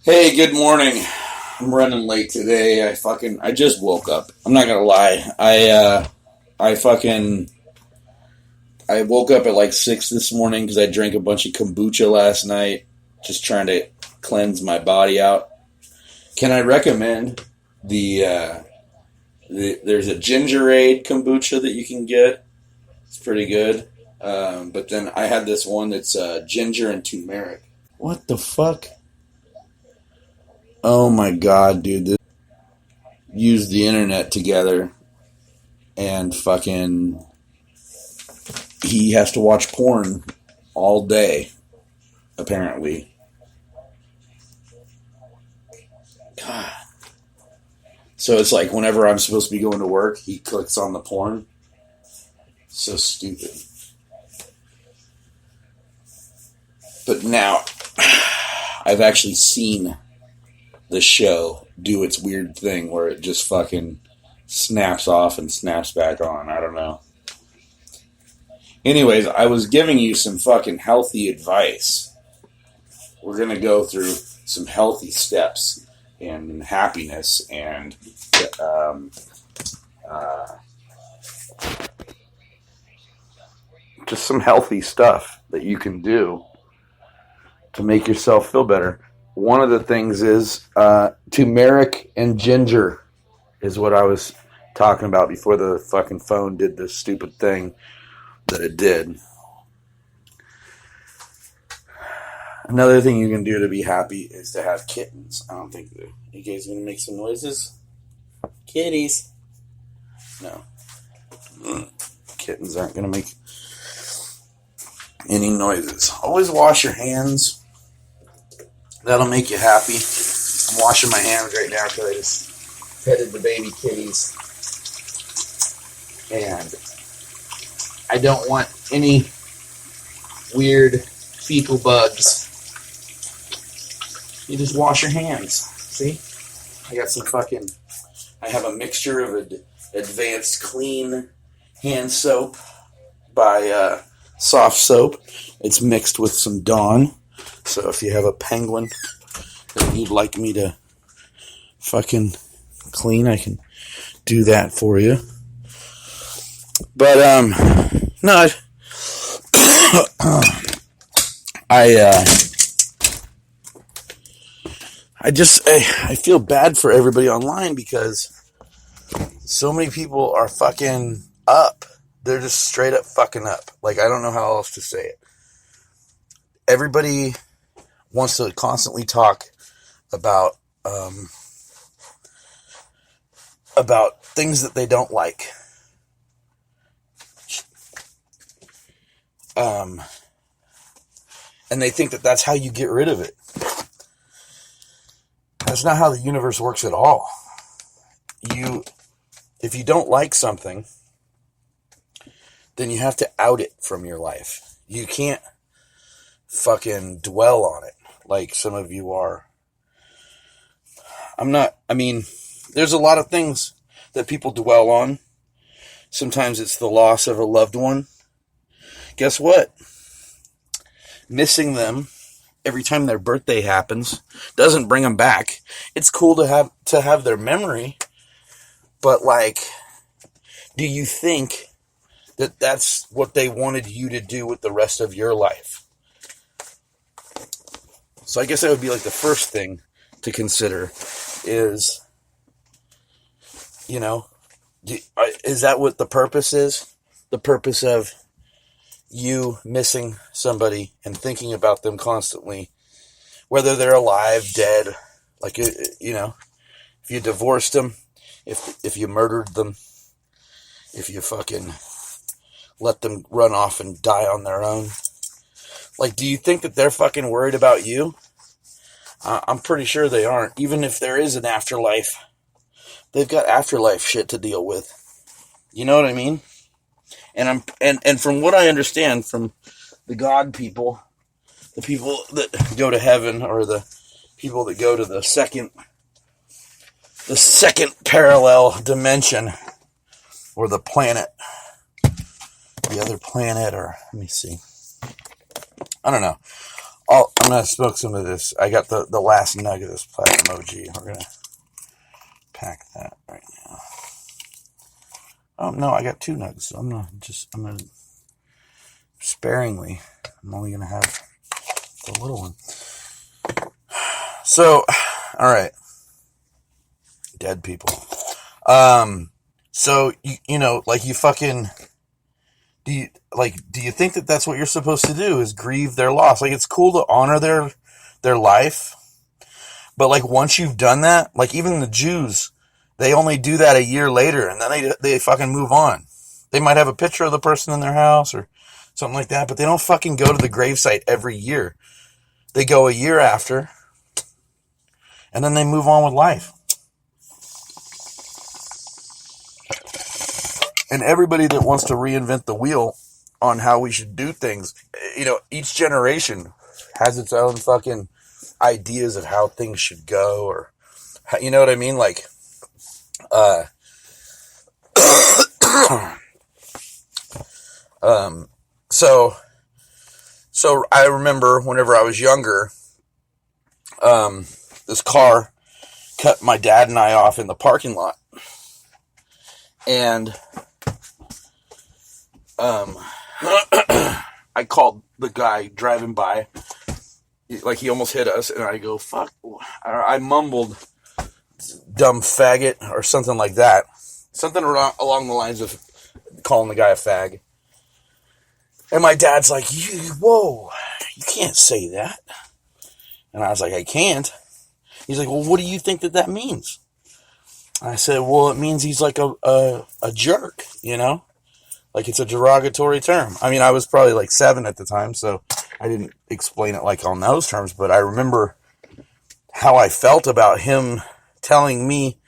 Hey, good morning. I'm running late today. I just woke up. I'm not gonna lie. I woke up at like 6 this morning because I drank a bunch of kombucha last night, just trying to cleanse my body out. Can I recommend there's a Gingerade kombucha that you can get. It's pretty good. But then I had this one that's ginger and turmeric. What the fuck? Oh my god, dude! This used the internet together and fucking he has to watch porn all day, apparently. God. So it's like whenever I'm supposed to be going to work, he clicks on the porn. So stupid. But now I've actually seen the show do its weird thing where it just fucking snaps off and snaps back on. I don't know. Anyways, I was giving you some fucking healthy advice. We're going to go through some healthy steps in happiness and just some healthy stuff that you can do to make yourself feel better. One of the things is turmeric and ginger is what I was talking about before the fucking phone did this stupid thing that it did. Another thing you can do to be happy is to have kittens. I don't think you guys are going to make some noises. Kitties. No. Kittens aren't going to make any noises. Always wash your hands. That'll make you happy. I'm washing my hands right now because I just petted the baby kitties. And I don't want any weird fecal bugs. You just wash your hands. See? I have a mixture of Advanced Clean hand soap by Soft Soap. It's mixed with some Dawn. So if you have a penguin that you'd like me to fucking clean, I can do that for you. But, no, I feel bad for everybody online because so many people are fucking up. They're just straight up fucking up. Like, I don't know how else to say it. Everybody wants to constantly talk about things that they don't like. And they think that that's how you get rid of it. That's not how the universe works at all. If you don't like something, then you have to out it from your life. You can't fucking dwell on it like some of you are. There's a lot of things that people dwell on. Sometimes it's the loss of a loved one. Guess what? Missing them every time their birthday happens doesn't bring them back. It's cool to have their memory, but like, do you think that that's what they wanted you to do with the rest of your life? So I guess that would be like the first thing to consider is, is that what the purpose is? The purpose of you missing somebody and thinking about them constantly, whether they're alive, dead, like, if you divorced them, if you murdered them, if you fucking let them run off and die on their own. Like, do you think that they're fucking worried about you? I'm pretty sure they aren't. Even if there is an afterlife, they've got afterlife shit to deal with. You know what I mean? And from what I understand from the God people, the people that go to heaven, or the people that go to the second parallel dimension, or the other planet, or let me see. I don't know. I'm gonna smoke some of this. I got the last nug of this Platinum OG. We're gonna pack that right now. Oh no, I got 2 nugs. So I'm gonna sparingly. I'm only gonna have the little one. So, all right, dead people. So you know, like you fucking. Do you think that that's what you're supposed to do, is grieve their loss? Like, it's cool to honor their life, but like once you've done that, like even the Jews, they only do that a year later, and then they fucking move on. They might have a picture of the person in their house or something like that, but they don't fucking go to the gravesite every year. They go a year after, and then they move on with life. And everybody that wants to reinvent the wheel on how we should do things, you know, each generation has its own fucking ideas of how things should go, or, you know what I mean? Like, so I remember whenever I was younger, this car cut my dad and I off in the parking lot. And I called the guy driving by, like he almost hit us, and I go, fuck, I mumbled, dumb faggot, or something like that. Something along the lines of calling the guy a fag. And my dad's like, whoa, you can't say that. And I was like, I can't. He's like, well, what do you think that means? I said, well, it means he's like a jerk, you know? Like, it's a derogatory term. I mean, I was probably like 7 at the time, so I didn't explain it like on those terms, but I remember how I felt about him telling me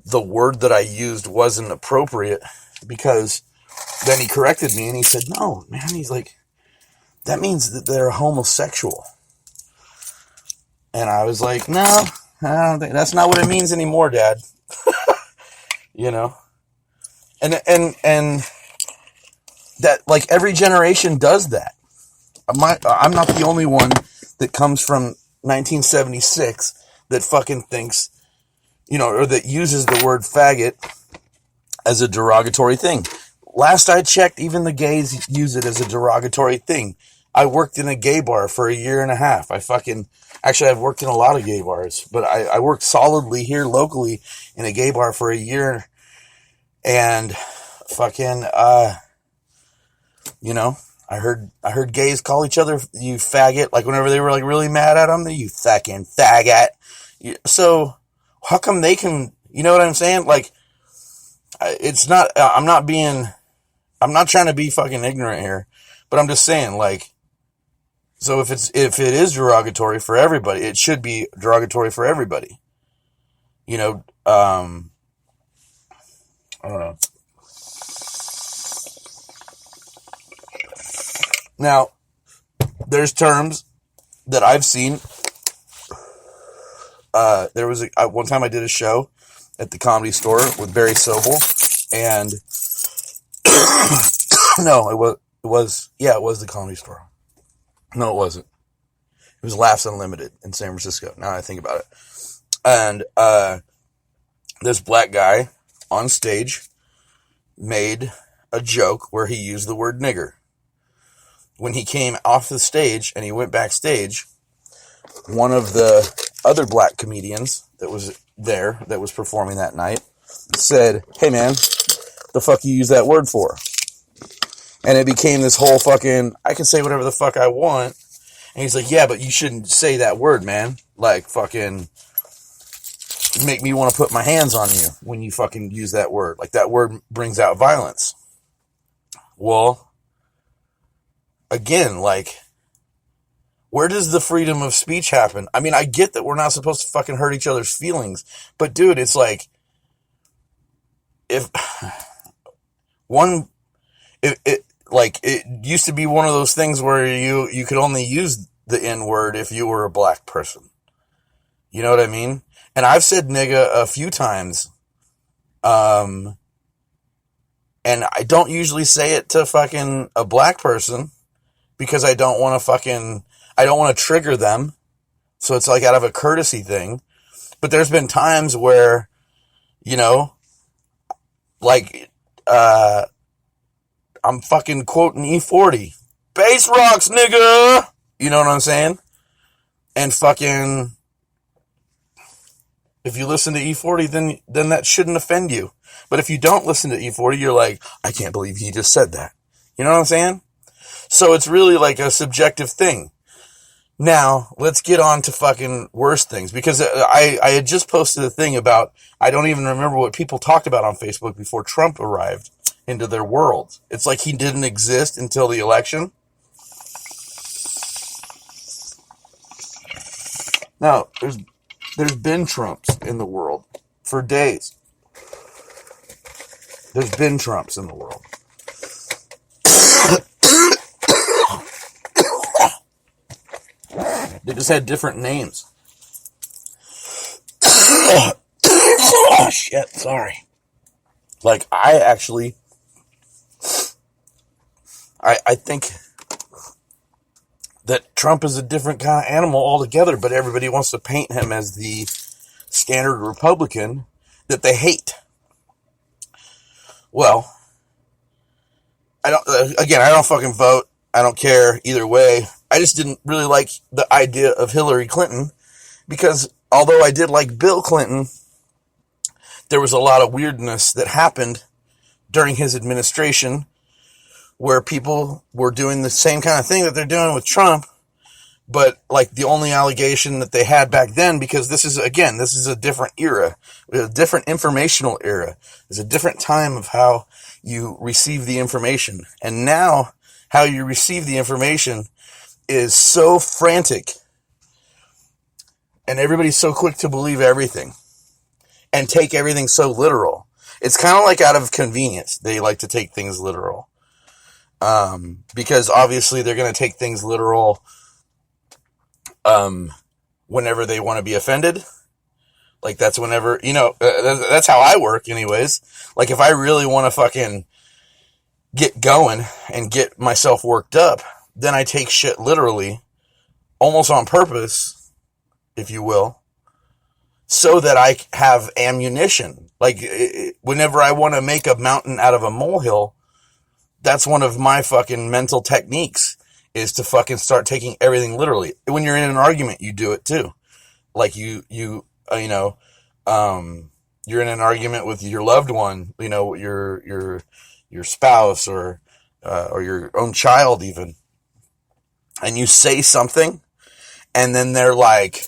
the word that I used wasn't appropriate, because then he corrected me and he said, no, man, he's like, that means that they're homosexual. And I was like, no, I don't think that's not what it means anymore, Dad. You know? And that, like, every generation does that. I'm not the only one that comes from 1976 that fucking thinks, you know, or that uses the word faggot as a derogatory thing. Last I checked, even the gays use it as a derogatory thing. I worked in a gay bar for a year and a half. I've worked in a lot of gay bars, but I worked solidly here locally in a gay bar for a year, and fucking, you know, I heard gays call each other, you faggot, like whenever they were like really mad at them, you fucking faggot. So how come they can, you know what I'm saying? Like, it's not, I'm not trying to be fucking ignorant here, but I'm just saying, like, so if it is derogatory for everybody, it should be derogatory for everybody. You know, I don't know. Now, there's terms that I've seen. There was one time I did a show at the Comedy Store with Barry Sobel, and no, it was the Comedy Store. No, it wasn't. It was Laughs Unlimited in San Francisco, now I think about it. And this black guy on stage made a joke where he used the word nigger. When he came off the stage and he went backstage, one of the other black comedians that was there, that was performing that night, said, hey man, the fuck you use that word for? And it became this whole fucking, I can say whatever the fuck I want. And he's like, yeah, but you shouldn't say that word, man. Like, fucking make me want to put my hands on you when you fucking use that word. Like, that word brings out violence. Well, again, like, where does the freedom of speech happen? I mean, I get that we're not supposed to fucking hurt each other's feelings, but dude, it's like, it used to be one of those things where you could only use the N word if you were a black person. You know what I mean? And I've said nigga a few times. And I don't usually say it to fucking a black person, because I don't want to fucking, I don't want to trigger them. So it's like out of a courtesy thing. But there's been times where, you know, like, I'm fucking quoting E40. Bass rocks, nigga! You know what I'm saying? And fucking, if you listen to E40, then that shouldn't offend you. But if you don't listen to E40, you're like, I can't believe he just said that. You know what I'm saying? So it's really like a subjective thing. Now, let's get on to fucking worse things. Because I had just posted a thing about, I don't even remember what people talked about on Facebook before Trump arrived into their world. It's like he didn't exist until the election. Now, there's been Trumps in the world for days. There's been Trumps in the world. They just had different names. Oh, shit, sorry. Like, I think that Trump is a different kind of animal altogether, but everybody wants to paint him as the standard Republican that they hate. Well, I don't fucking vote. I don't care either way. I just didn't really like the idea of Hillary Clinton because although I did like Bill Clinton, there was a lot of weirdness that happened during his administration where people were doing the same kind of thing that they're doing with Trump, but like the only allegation that they had back then, because this is a different era, a different informational era. It's a different time of how you receive the information. And now how you receive the information is so frantic and everybody's so quick to believe everything and take everything so literal. It's kind of like out of convenience. They like to take things literal. Because obviously they're going to take things literal, whenever they want to be offended. Like that's whenever, that's how I work anyways. Like if I really want to fucking get going and get myself worked up, then I take shit literally, almost on purpose, if you will, so that I have ammunition. Like whenever I want to make a mountain out of a molehill, that's one of my fucking mental techniques, is to fucking start taking everything literally. When you're in an argument, you do it too. Like you're in an argument with your loved one, your spouse or your own child even. And you say something and then they're like,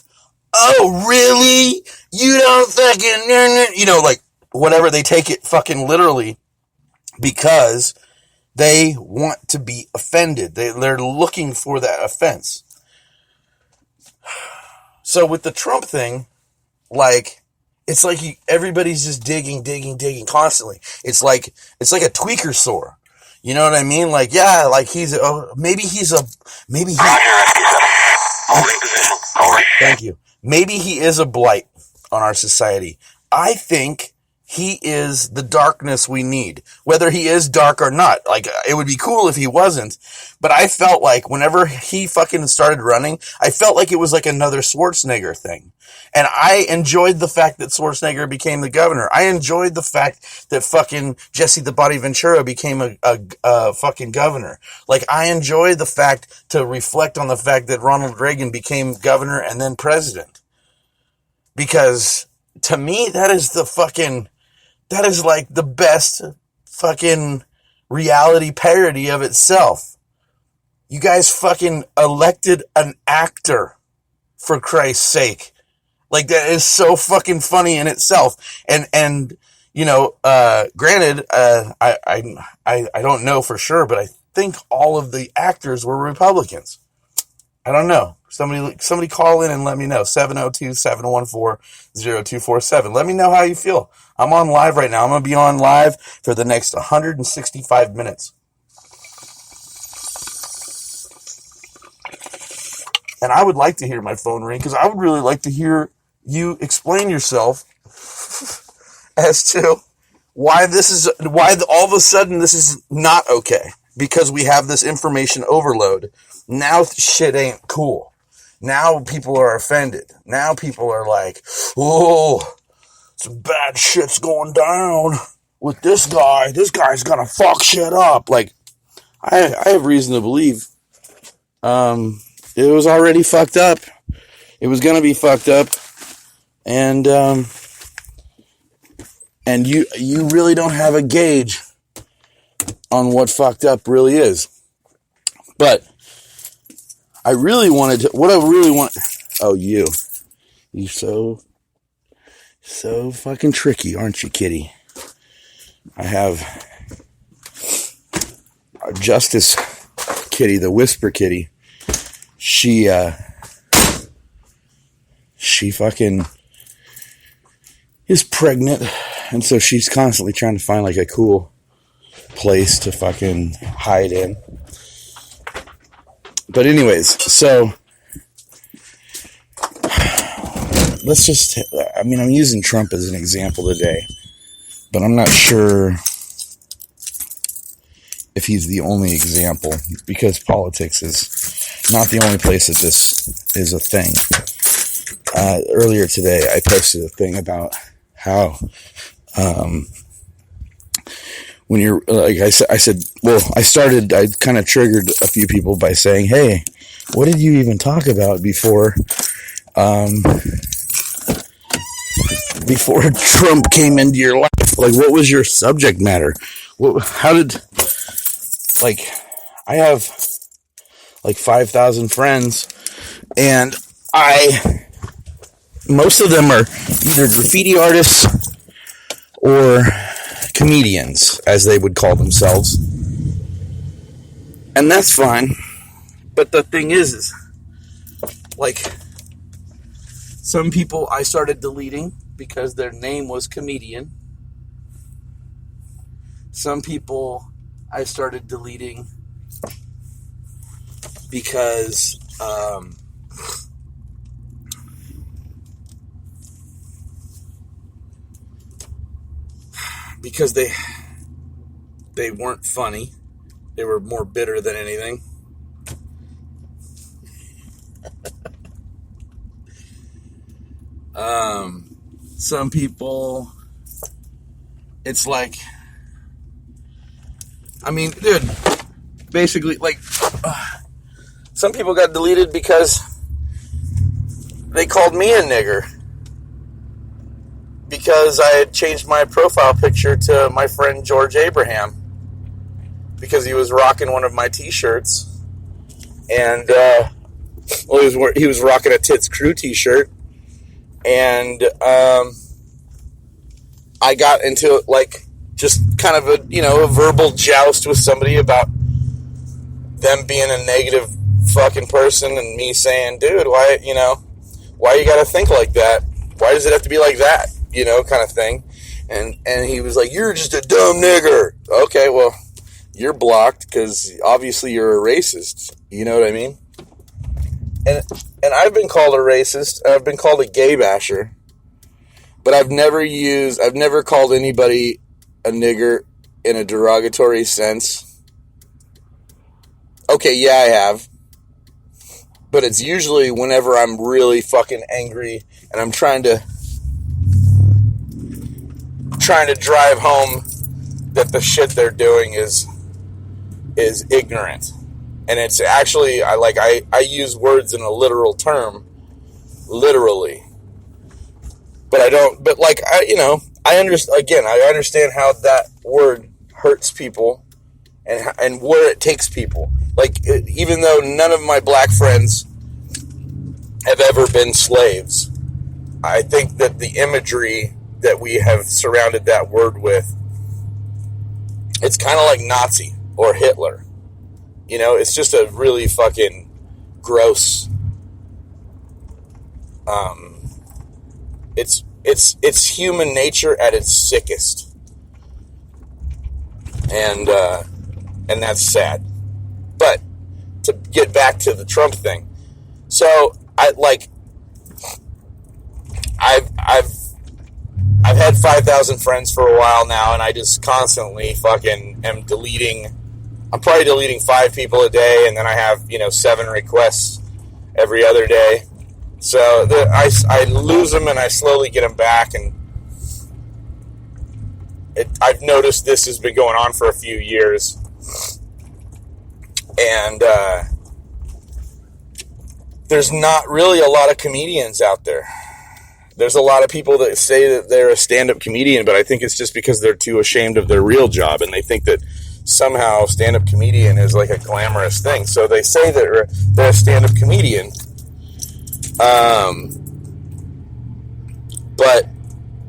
oh, really? You don't fucking, like whatever, they take it fucking literally because they want to be offended. They're looking for that offense. So with the Trump thing, like, it's like everybody's just digging constantly. It's like a tweaker sore. You know what I mean? Like, yeah, like maybe thank you. Maybe he is a blight on our society. I think he is the darkness we need, whether he is dark or not. Like, it would be cool if he wasn't, but I felt like whenever he fucking started running, I felt like it was like another Schwarzenegger thing. And I enjoyed the fact that Schwarzenegger became the governor. I enjoyed the fact that fucking Jesse the Body Ventura became a fucking governor. Like, I enjoyed the fact to reflect on the fact that Ronald Reagan became governor and then president. Because to me, that is like the best fucking reality parody of itself. You guys fucking elected an actor, for Christ's sake. Like, that is so fucking funny in itself. And granted, I don't know for sure, but I think all of the actors were Republicans. I don't know. Somebody call in and let me know. 702-714-0247. Let me know how you feel. I'm on live right now. I'm going to be on live for the next 165 minutes. And I would like to hear my phone ring because I would really like to hear you explain yourself as to why all of a sudden this is not okay. because we have this information overload. Now shit ain't cool. Now people are offended. Now people are like, oh, some bad shit's going down with this guy. This guy's gonna fuck shit up. Like, I have reason to believe it was already fucked up. It was gonna be fucked up. And you really don't have a gauge on what fucked up really is. But I really wanted to, oh, you so fucking tricky, aren't you, kitty? I have our Justice kitty, the Whisper kitty. She fucking is pregnant, and so she's constantly trying to find like a cool place to fucking hide in. But anyways, so let's just, I'm using Trump as an example today, but I'm not sure if he's the only example, because politics is not the only place that this is a thing. Earlier today, I posted a thing about how, when you're, like I said, I kind of triggered a few people by saying, hey, what did you even talk about before Trump came into your life? Like, what was your subject matter? I have like 5,000 friends, and most of them are either graffiti artists or comedians, as they would call themselves. And that's fine. But the thing is like, some people I started deleting because their name was comedian. Some people I started deleting because they weren't funny. They were more bitter than anything. Some people, it's like, dude, basically, like, some people got deleted because they called me a nigger. Because I had changed my profile picture to my friend George Abraham. Because he was rocking one of my t-shirts. And, he was rocking a Tits Crew t-shirt. And, I got into, like, just kind of a verbal joust with somebody about them being a negative fucking person, and me saying, dude, why you gotta think like that? Why does it have to be like that? Kind of thing. And he was like, you're just a dumb nigger. Okay, well, you're blocked because obviously you're a racist. You know what I mean? And I've been called a racist. I've been called a gay basher. But I've never called anybody a nigger in a derogatory sense. Okay, yeah, I have. But it's usually whenever I'm really fucking angry and I'm trying to drive home that the shit they're doing is ignorant. And it's actually, I use words in a literal term, literally. But I don't, but like, I understand how that word hurts people and where it takes people. Like, even though none of my black friends have ever been slaves, I think that the imagery that we have surrounded that word with, it's kind of like Nazi or Hitler. It's just a really fucking gross, it's human nature at its sickest. And that's sad. But to get back to the Trump thing. So I've had 5,000 friends for a while now, and I just constantly fucking am deleting I'm probably deleting 5 people a day, and then I have, 7 requests every other day. So I lose them and I slowly get them back, and I've noticed this has been going on for a few years, and there's not really a lot of comedians out there. There's a lot of people that say that they're a stand-up comedian, but I think it's just because they're too ashamed of their real job, and they think that somehow stand-up comedian is like a glamorous thing. So they say that they're a stand-up comedian, but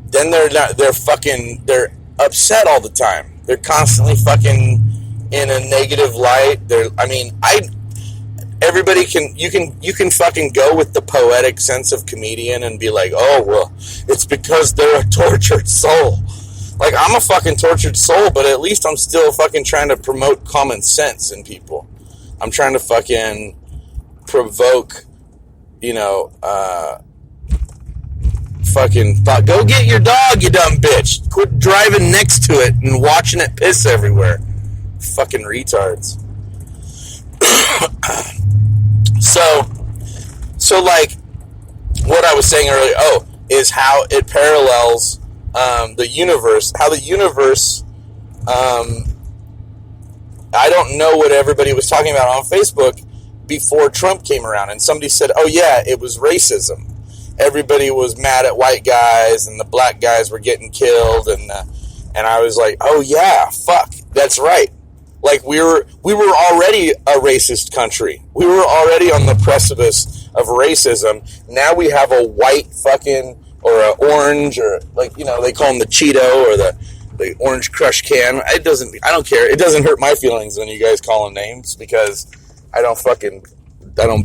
then they're upset all the time. They're constantly fucking in a negative light. Everybody you can fucking go with the poetic sense of comedian and be like, oh, well, it's because they're a tortured soul. Like, I'm a fucking tortured soul, but at least I'm still fucking trying to promote common sense in people. I'm trying to fucking provoke, fucking thought. Go get your dog, you dumb bitch. Quit driving next to it and watching it piss everywhere. Fucking retards. So like, what I was saying earlier, is how it parallels the universe. How the universe, I don't know what everybody was talking about on Facebook before Trump came around, and somebody said, oh yeah, it was racism. Everybody was mad at white guys, and the black guys were getting killed, and I was like, oh yeah, fuck, that's right. Like, we were already a racist country. We were already on the precipice of racism. Now we have a white fucking, or an orange, or like, they call them the Cheeto, or the Orange Crush can. I don't care. It doesn't hurt my feelings when you guys call them names, because I don't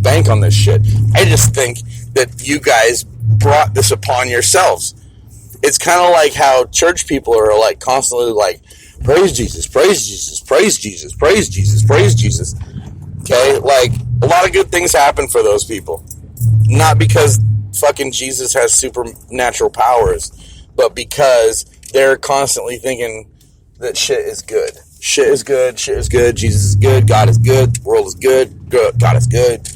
bank on this shit. I just think that you guys brought this upon yourselves. It's kind of like how church people are like constantly like, praise Jesus, praise Jesus, praise Jesus, praise Jesus, praise Jesus. Okay? Like, a lot of good things happen for those people. Not because fucking Jesus has supernatural powers, but because they're constantly thinking that shit is good. Shit is good, shit is good, Jesus is good, God is good, the world is good, God is good.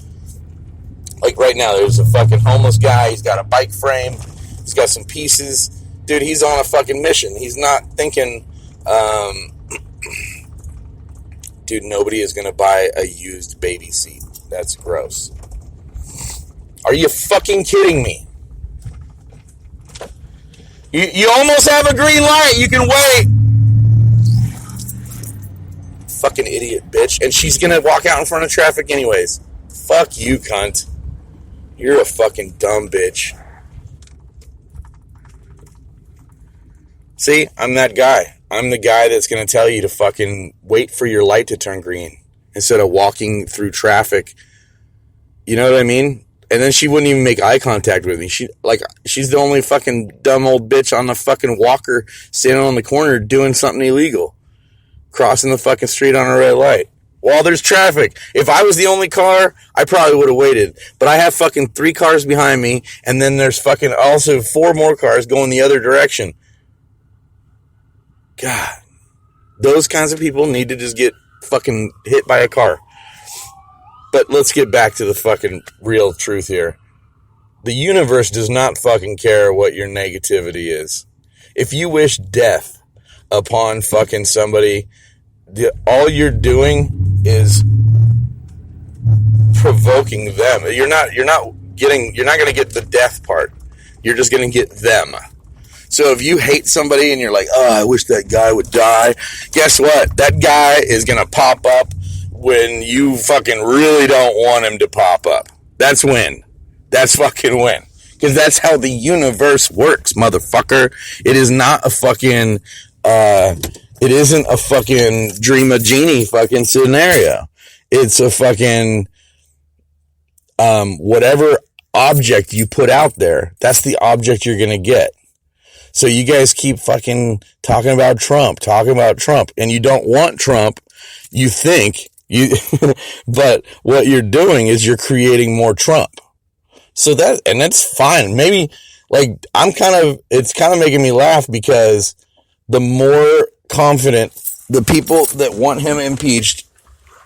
Like right now, there's a fucking homeless guy, he's got a bike frame, he's got some pieces. Dude, he's on a fucking mission. He's not thinking, dude, nobody is going to buy a used baby seat. That's gross. Are you fucking kidding me? You almost have a green light. You can wait. Fucking idiot bitch. And she's going to walk out in front of traffic anyways. Fuck you, cunt. You're a fucking dumb bitch. See, I'm that guy. I'm the guy that's going to tell you to fucking wait for your light to turn green instead of walking through traffic. You know what I mean? And then she wouldn't even make eye contact with me. She's the only fucking dumb old bitch on the fucking walker standing on the corner doing something illegal. Crossing the fucking street on a red light. While there's traffic. If I was the only car, I probably would have waited. But I have fucking 3 cars behind me, and then there's fucking also 4 more cars going the other direction. God. Those kinds of people need to just get fucking hit by a car. But let's get back to the fucking real truth here. The universe does not fucking care what your negativity is. If you wish death upon fucking somebody, all you're doing is provoking them. You're not going to get the death part. You're just going to get them. So if you hate somebody and you're like, oh, I wish that guy would die, guess what? That guy is going to pop up when you fucking really don't want him to pop up. That's when. That's fucking when. Because that's how the universe works, motherfucker. It is not a fucking, it isn't a fucking dream of genie fucking scenario. It's a fucking, whatever object you put out there, that's the object you're going to get. So you guys keep fucking talking about Trump, and you don't want Trump, you think, but what you're doing is you're creating more Trump. So that's fine. Maybe, like, it's kind of making me laugh because the more confident the people that want him impeached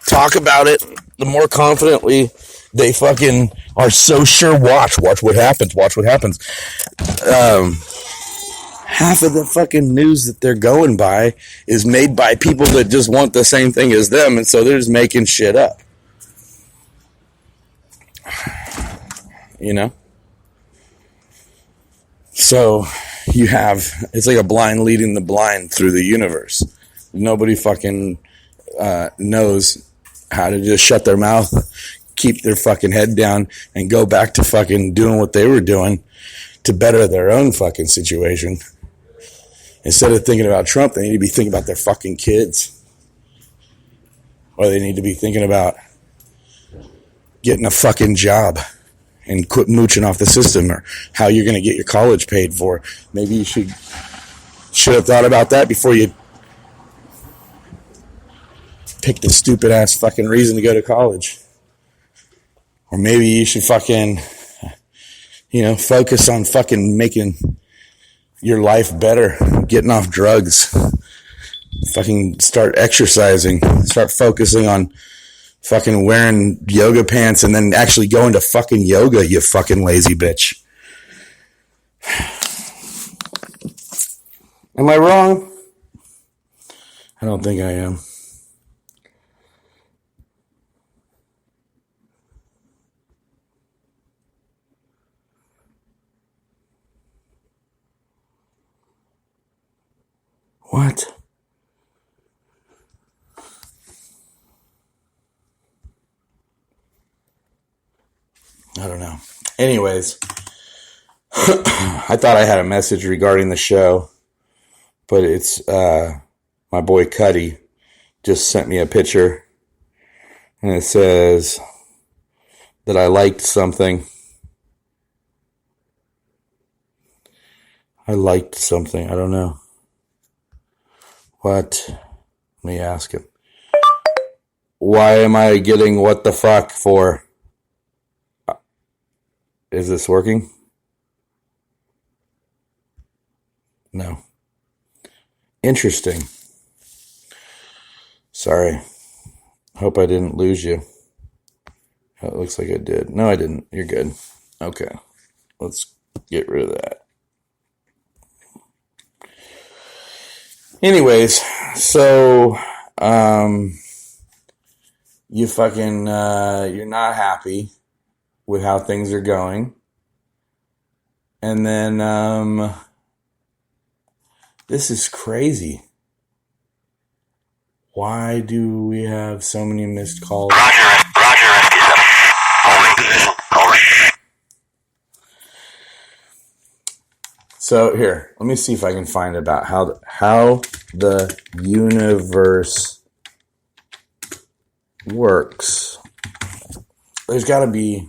talk about it, the more confidently they fucking are so sure. Watch what happens. Half of the fucking news that they're going by is made by people that just want the same thing as them, and so they're just making shit up. You know? So you have, it's like a blind leading the blind through the universe. Nobody fucking knows how to just shut their mouth, keep their fucking head down, and go back to fucking doing what they were doing to better their own fucking situation. Instead of thinking about Trump, they need to be thinking about their fucking kids. Or they need to be thinking about getting a fucking job and quit mooching off the system, or how you're going to get your college paid for. Maybe you should have thought about that before you picked the stupid ass fucking reason to go to college. Or maybe you should fucking, focus on fucking making your life better, getting off drugs, fucking start exercising, start focusing on fucking wearing yoga pants and then actually going to fucking yoga, you fucking lazy bitch. Am I wrong? I don't think I am. What? I don't know. Anyways, I thought I had a message regarding the show, but it's my boy Cuddy just sent me a picture, and it says that I liked something. I don't know. What? Let me ask him. Why am I getting what the fuck for? Is this working? No. Interesting. Sorry. Hope I didn't lose you. It looks like I did. No, I didn't. You're good. Okay. Let's get rid of that. Anyways, so you fucking you're not happy with how things are going. And then this is crazy. Why do we have so many missed calls? Roger, holding position. Over. So here, let me see if I can find about how the universe works. There's got to be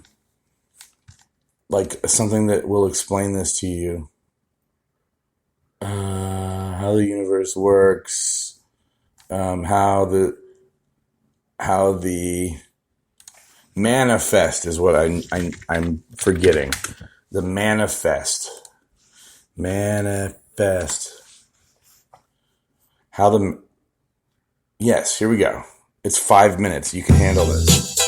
like something that will explain this to you. How the universe works, how the manifest is what I'm forgetting. The manifest. Yes, here we go. It's 5 minutes. You can handle this.